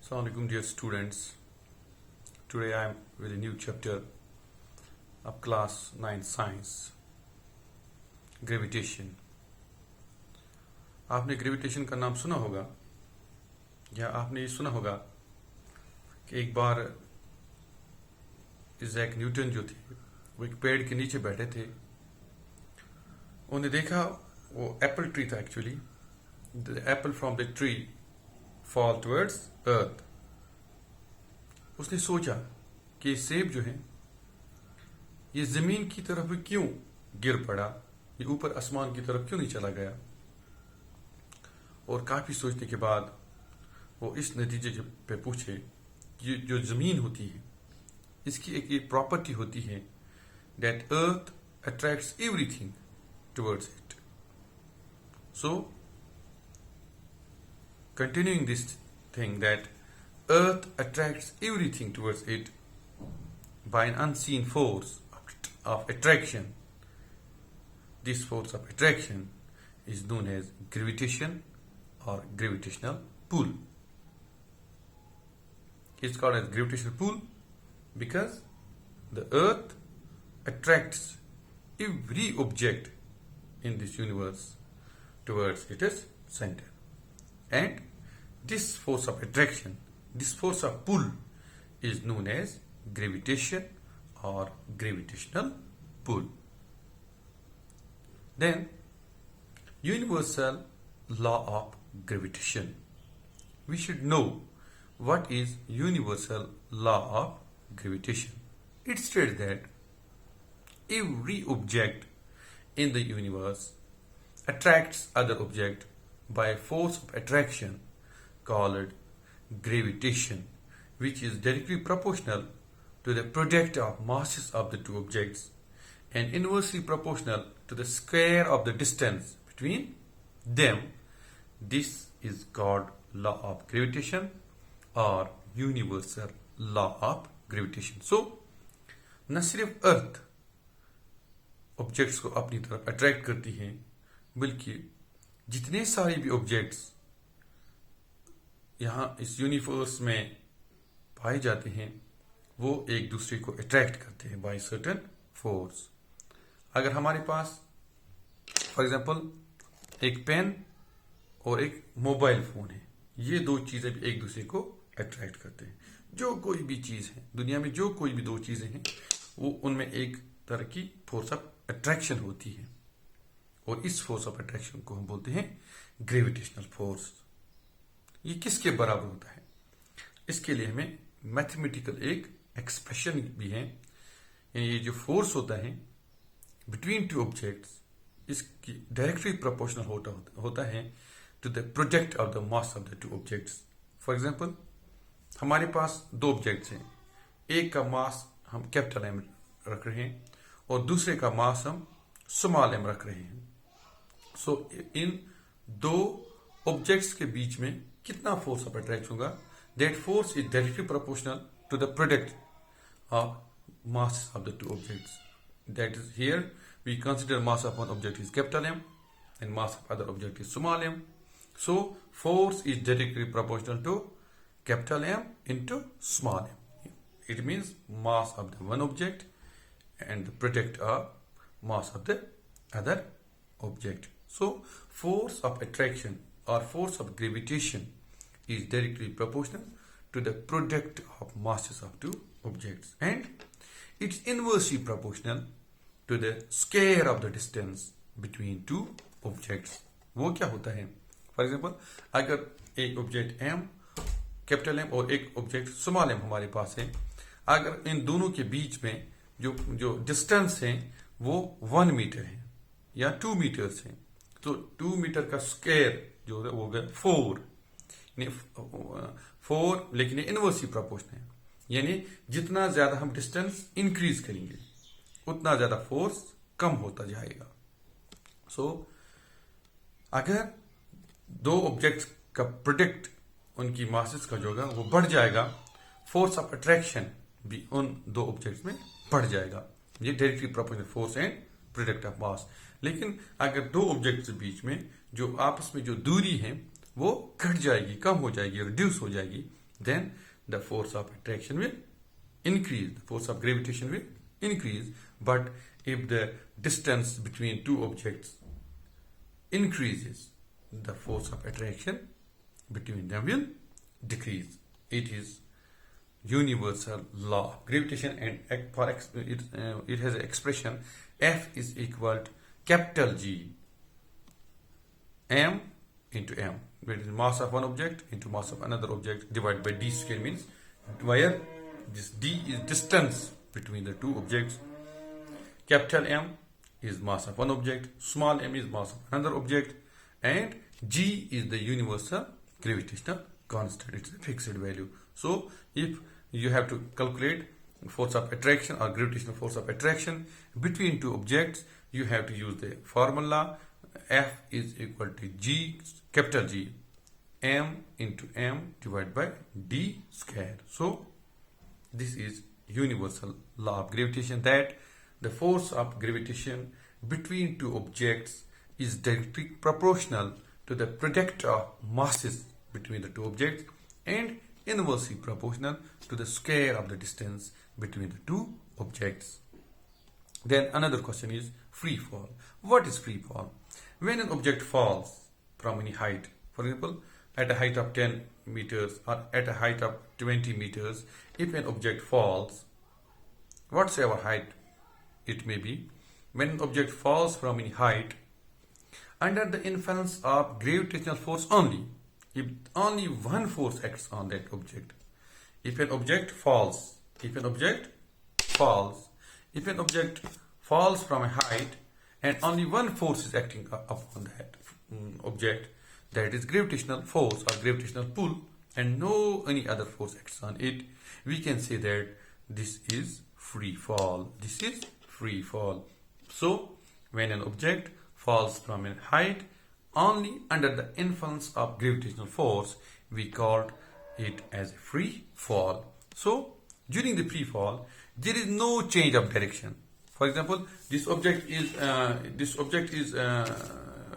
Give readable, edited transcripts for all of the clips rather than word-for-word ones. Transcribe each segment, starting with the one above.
Assalamualaikum dear students. Today I am with a new chapter of class 9 science, Gravitation. आपने gravitation का नाम सुना होगा या आपने ये सुना होगा कि एक बार इज़ैक न्यूटन जो थे वो एक पेड़ के नीचे बैठे थे। उन्हें देखा वो एप्पल ट्री था actually. The Apple from the tree fall towards अर्थ। उसने सोचा कि सेब जो है ये जमीन की तरफ क्यों गिर पड़ा, ये ऊपर आसमान की तरफ क्यों नहीं चला गया। और काफी सोचने के बाद वो इस नतीजे पे पूछे कि जो जमीन होती है इसकी एक ये प्रॉपर्टी होती है that earth attracts everything towards it. So continuing this thing that earth attracts everything towards it by an unseen force of attraction. This force of attraction is known as gravitation or gravitational pull. It's called as gravitational pull because the earth attracts every object in this universe towards its center. And this force of attraction, this force of pull is known as gravitation or gravitational pull. Then, universal law of gravitation. We should know what is universal law of gravitation. It states that every object in the universe attracts other object by a force of attraction called gravitation, which is directly proportional to the product of masses of the two objects and inversely proportional to the square of the distance between them. This is called law of gravitation or universal law of gravitation. So, न सिर्फ अर्थ objects को अपनी तरफ attract करती है बल्कि जितने सारे भी ऑब्जेक्ट्स यहां इस यूनिवर्स में पाए जाते हैं वो एक दूसरे को अट्रैक्ट करते हैं बाय सर्टेन फोर्स। अगर हमारे पास फॉर एग्जांपल एक पेन और एक मोबाइल फोन है, ये दो चीजें भी एक दूसरे को अट्रैक्ट करते हैं। जो कोई भी चीज है दुनिया में, जो कोई भी दो चीजें हैं वो उनमें एक तरह की फोर्स ऑफ अट्रैक्शन होती है और इस फोर्स ऑफ अट्रैक्शन को हम बोलते हैं ग्रेविटेशनल फोर्स। ये किसके बराबर होता है? इसके लिए हमें मैथमेटिकल एक एक्सप्रेशन भी है। यानी ये जो फोर्स होता है बिटवीन टू ऑब्जेक्ट्स, इसकी डायरेक्टली प्रोपोर्शनल होता है to the product of the mass of the two objects. For example, हमारे पास दो ऑब्जेक्ट्स हैं, एक का मास हम कैपिटल एम रख रहे हैं और दूसरे का मास हम स्मॉल एम रख रहे हैं। सो इन दो ऑब्जेक्ट्स के बीच में कितना फोर्स ऑफ अट्रैक्शन होगा? That force is directly proportional to the product of mass of the two objects. That is here we consider mass of one object is capital M and mass of other object is small m. So force is directly proportional to capital M into small m. It means mass of the one object and the product of mass of the other object. So, force of attraction or force of gravitation is directly proportional to the product of masses of two objects and it's inversely proportional to the square of the distance between two objects. वो क्या होता है? For example, अगर एक object m capital M और एक object small m हमारे पास है, अगर इन दोनों के बीच में जो डिस्टेंस है वो 1 मीटर है या 2 मीटर्स है, तो 2 मीटर का स्क्वायर जो है वो होगा 4, लेकिन इनवर्सली प्रोपोर्शनल है। यानी जितना ज्यादा हम डिस्टेंस इंक्रीज करेंगे उतना ज्यादा फोर्स कम होता जाएगा। सो अगर दो ऑब्जेक्ट्स का प्रोडक्ट उनकी मासेस का जो होगा वो बढ़ जाएगा, फोर्स ऑफ अट्रैक्शन भी उन दो ऑब्जेक्ट्स में बढ़ जाएगा। ये directly proportional force and product of मास। लेकिन अगर दो ऑब्जेक्ट्स के बीच में जो आपस में जो दूरी है वो घट जाएगी, कम हो जाएगी, रिड्यूस हो जाएगी, then the force of attraction will increase, the force of gravitation will increase. But if the distance between two objects increases, the force of attraction between them will decrease. It is universal law of gravitation, and it has an expression F is equal to capital G m into m, where it is mass of one object into mass of another object divided by d square, means where this d is distance between the two objects. Capital M is mass of one object, small m is mass of another object, and G is the universal gravitational constant. It's a fixed value. So if you have to calculate force of attraction or gravitational force of attraction between two objects, you have to use the formula F is equal to G, capital G, M into M divided by D square. So this is universal law of gravitation, that the force of gravitation between two objects is directly proportional to the product of masses between the two objects and inversely proportional to the square of the distance between the two objects. Then another question is free fall. What is free fall? When an object falls from any height, for example, at a height of 10 meters or at a height of 20 meters, if an object falls, whatsoever height it may be, when an object falls from any height under the influence of gravitational force only, if only one force acts on that object, if an object falls from a height and only one force is acting upon that object, that is gravitational force or gravitational pull, and no any other force acts on it, we can say that this is free fall. This is free fall. So when an object falls from a height only under the influence of gravitational force, we called it as a free fall. So during the free fall, there is no change of direction. For example, this object is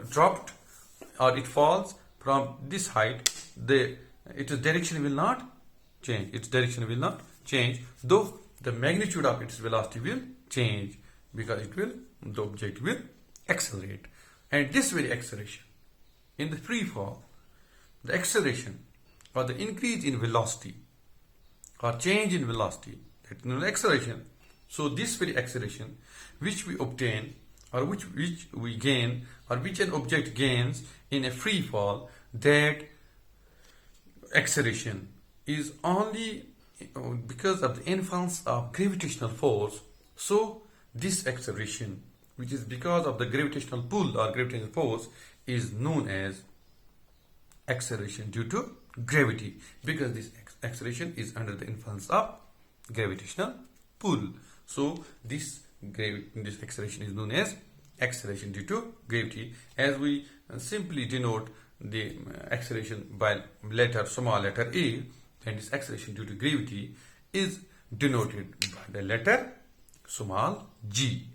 dropped, or it falls from this height. Its direction will not change. Its direction will not change, though the magnitude of its velocity will change, because the object will accelerate. And this very acceleration in the free fall, the acceleration or the increase in velocity or change in velocity, that is acceleration. So this very acceleration which we obtain, or which we gain, or which an object gains in a free fall, that acceleration is only because of the influence of gravitational force. So this acceleration, which is because of the gravitational pull or gravitational force, is known as acceleration due to gravity, because this acceleration is under the influence of gravitational pull. So this acceleration is known as acceleration due to gravity. As we simply denote the acceleration by small letter a, and this acceleration due to gravity is denoted by the letter small g.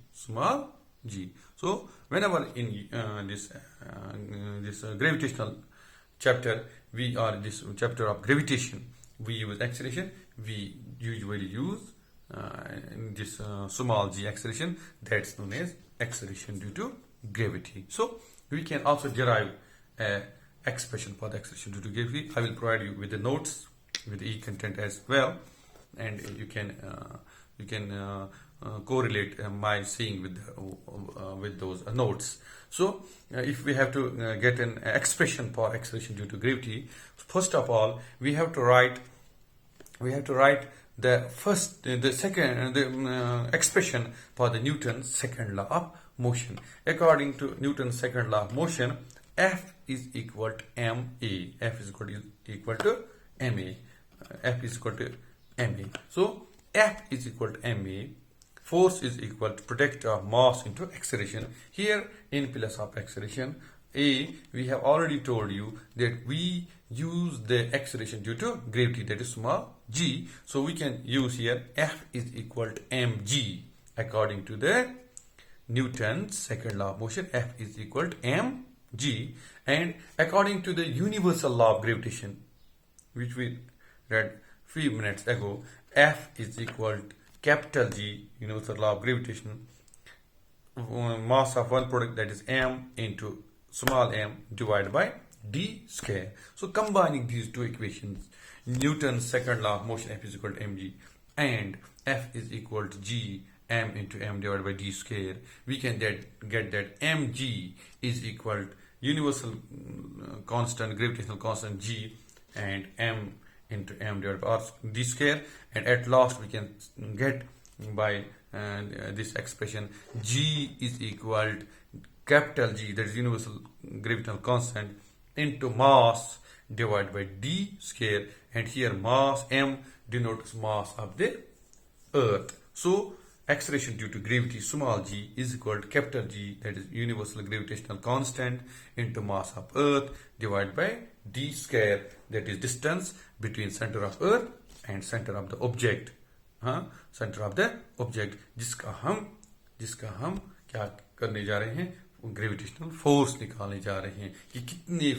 So whenever in this gravitational chapter, this chapter of gravitation, we use acceleration, we usually use this small g acceleration, that's known as acceleration due to gravity. So we can also derive an expression for the acceleration due to gravity. I will provide you with the notes with the content as well, and you can correlate my saying with those notes. So if we have to get an expression for acceleration due to gravity, first of all we have to write the expression for the Newton's second law of motion. According to Newton's second law of motion, F is equal to ma. F is equal to ma. So F is equal to ma. Force is equal to product of mass into acceleration. Here in place of acceleration a, we have already told you that we use the acceleration due to gravity, that is small g. So we can use here F is equal to mg. According to the Newton's second law of motion, F is equal to mg. And according to the universal law of gravitation, which we read few minutes ago, F is equal to capital G, universal law of gravitation, mass of one product, that is m, into small m divided by d square. So combining these two equations, Newton's second law of motion, F is equal to mg, and F is equal to g, m into m divided by d square, we can get that mg is equal to universal constant, gravitational constant g, and m into m divided by d square, and at last we can get by this expression g is equal to capital G, that is universal gravitational constant, into mass divided by d square, and here mass m denotes mass of the earth. So acceleration due to gravity small g is equal to capital G, that is universal gravitational constant, into mass of earth divided by d square, that is distance between center of earth and center of the object, centre of the object, जिसका हम क्या करने जा रहे हैं, gravitational force निकालने जा रहे हैं कि कितने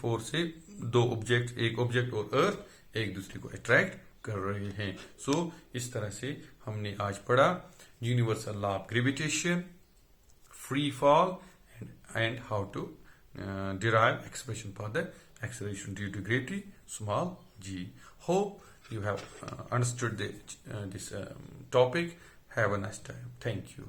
फोर्स से दो ऑब्जेक्ट, एक ऑब्जेक्ट और अर्थ एक दूसरे को अट्रैक्ट कर रहे हैं. सो इस तरह से हमने आज पढ़ा universal law of gravitation, free fall, and how to derive expression for the acceleration due to gravity small g. Hope you have understood this topic. Have a nice time. Thank you.